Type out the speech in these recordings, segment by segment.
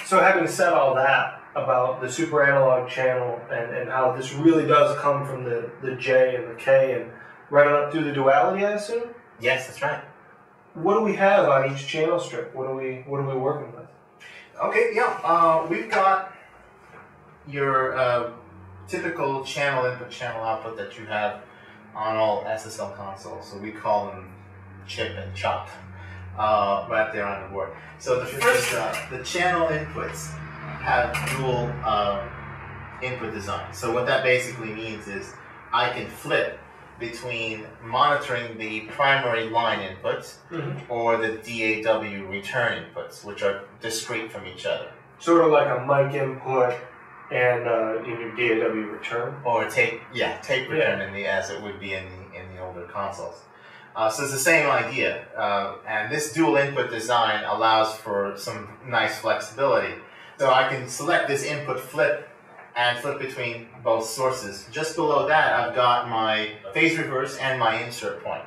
So having said all that about the SuperAnalogue channel and how this really does come from the J and the K and right on up through the duality, I assume? Yes, that's right. What do we have on each channel strip? What are we working with? Okay, yeah. We've got your typical channel input, channel output that you have on all SSL consoles. So we call them chip and chop right there on the board. So the first, the channel inputs have dual input design. So what that basically means is I can flip between monitoring the primary line inputs or the DAW return inputs, which are discrete from each other. Sort of like a mic input and in your DAW return? Or tape return as it would be in the older consoles. So it's the same idea. And this dual input design allows for some nice flexibility. So I can select this input flip and flip between both sources. Just below that, I've got my phase reverse and my insert point.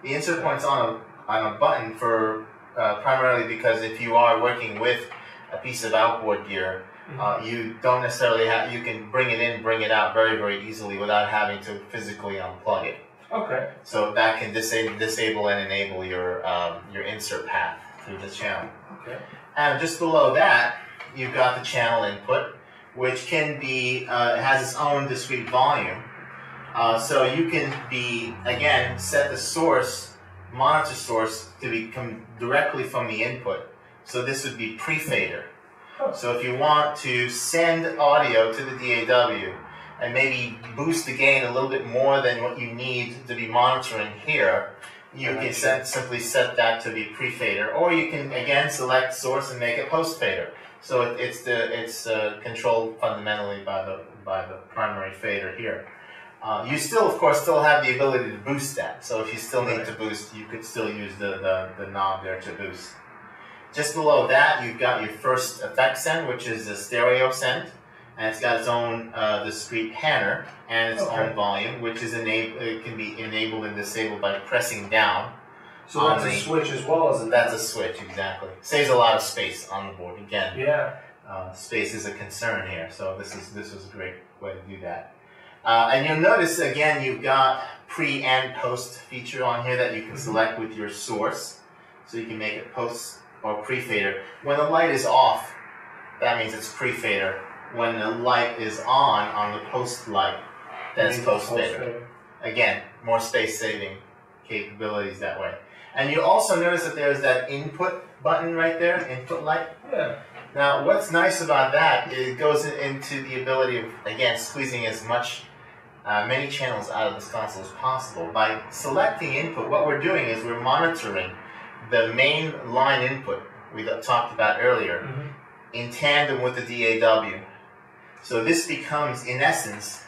The insert point's on a button for primarily because if you are working with a piece of outboard gear, you don't necessarily have, you can bring it in, bring it out very, very easily without having to physically unplug it. Okay. So that can disable and enable your insert path through the channel. Okay. And just below that, you've got the channel input, which can be, has its own discrete volume. So you can again, set the source, monitor source, to come directly from the input. So this would be pre-fader. So if you want to send audio to the DAW and maybe boost the gain a little bit more than what you need to be monitoring here, you can simply set that to be pre-fader. Or you can, again, select source and make it post-fader. So it's controlled fundamentally by the primary fader here. You still, of course, have the ability to boost that. So if you still need to boost, you could still use the knob there to boost. Just below that, you've got your first effect send, which is a stereo send, and it's got its own discrete panner and its own volume, which is it can be enabled and disabled by pressing down. So that's a switch as well, isn't it? That's a switch, exactly. Saves a lot of space on the board. Again, space is a concern here, so this was a great way to do that. And you'll notice again you've got pre and post feature on here that you can select with your source, so you can make it post or pre-fader. When the light is off, that means it's pre-fader. When the light is on the post light, that's post-fader. Again, more space-saving capabilities that way. And you also notice that there's that input button right there, input light. Yeah. Now, what's nice about that is it goes into the ability of, again, squeezing as many channels out of this console as possible. By selecting input, what we're doing is we're monitoring the main line input we talked about earlier in tandem with the DAW. So this becomes, in essence,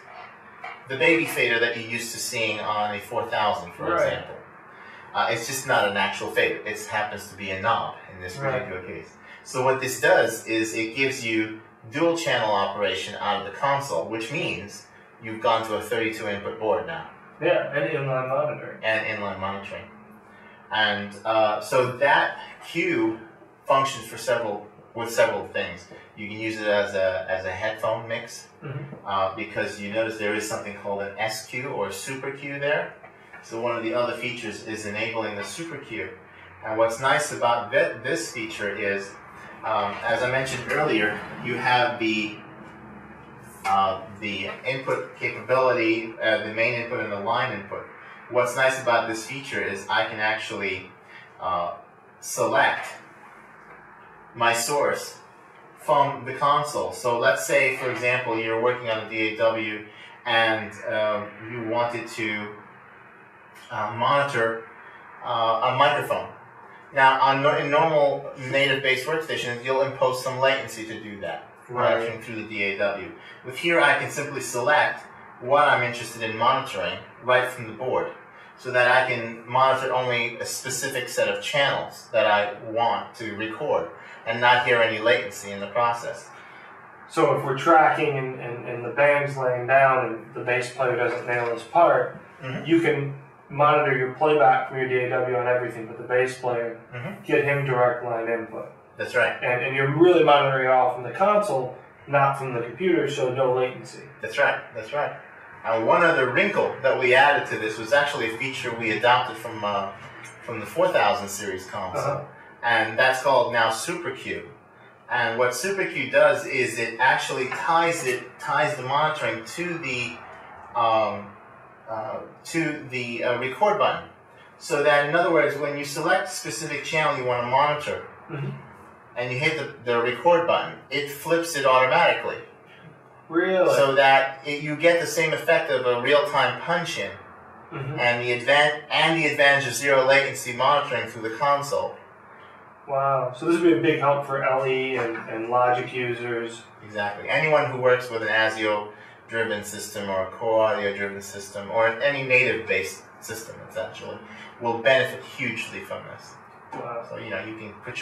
the baby fader that you're used to seeing on a 4000, for example. It's just not an actual fader. It happens to be a knob in this particular case. So what this does is it gives you dual channel operation out of the console, which means you've gone to a 32 input board now. Yeah, and inline monitoring. And inline monitoring. And so that cue functions with several things. You can use it as a headphone mix because you notice there is something called an SQ or super cue there. So one of the other features is enabling the super cue. And what's nice about this feature is, as I mentioned earlier, you have the input capability, the main input and the line input. What's nice about this feature is I can actually select my source from the console. So let's say, for example, you're working on a DAW and you wanted to monitor a microphone. Now, in normal native-based workstations, you'll impose some latency to do that, monitoring through the DAW. With here, I can simply select what I'm interested in monitoring right from the board, so that I can monitor only a specific set of channels that I want to record and not hear any latency in the process. So if we're tracking and the band's laying down and the bass player doesn't nail his part, you can monitor your playback from your DAW on everything but the bass player, get him direct line input. That's right. And you're really monitoring it all from the console, not from the computer, so no latency. That's right. That's right. And one other wrinkle that we added to this was actually a feature we adopted from the 4000 series console, and that's called now SuperQ. And what SuperQ does is it actually ties the monitoring to the record button, so that in other words, when you select a specific channel you want to monitor, and you hit the record button, it flips it automatically. Really? So that you get the same effect of a real-time punch-in, and the advantage of zero latency monitoring through the console. Wow. So this would be a big help for LE and Logic users. Exactly. Anyone who works with an ASIO-driven system or a core audio-driven system or any native-based system, essentially, will benefit hugely from this. Wow. So, you know, you can put your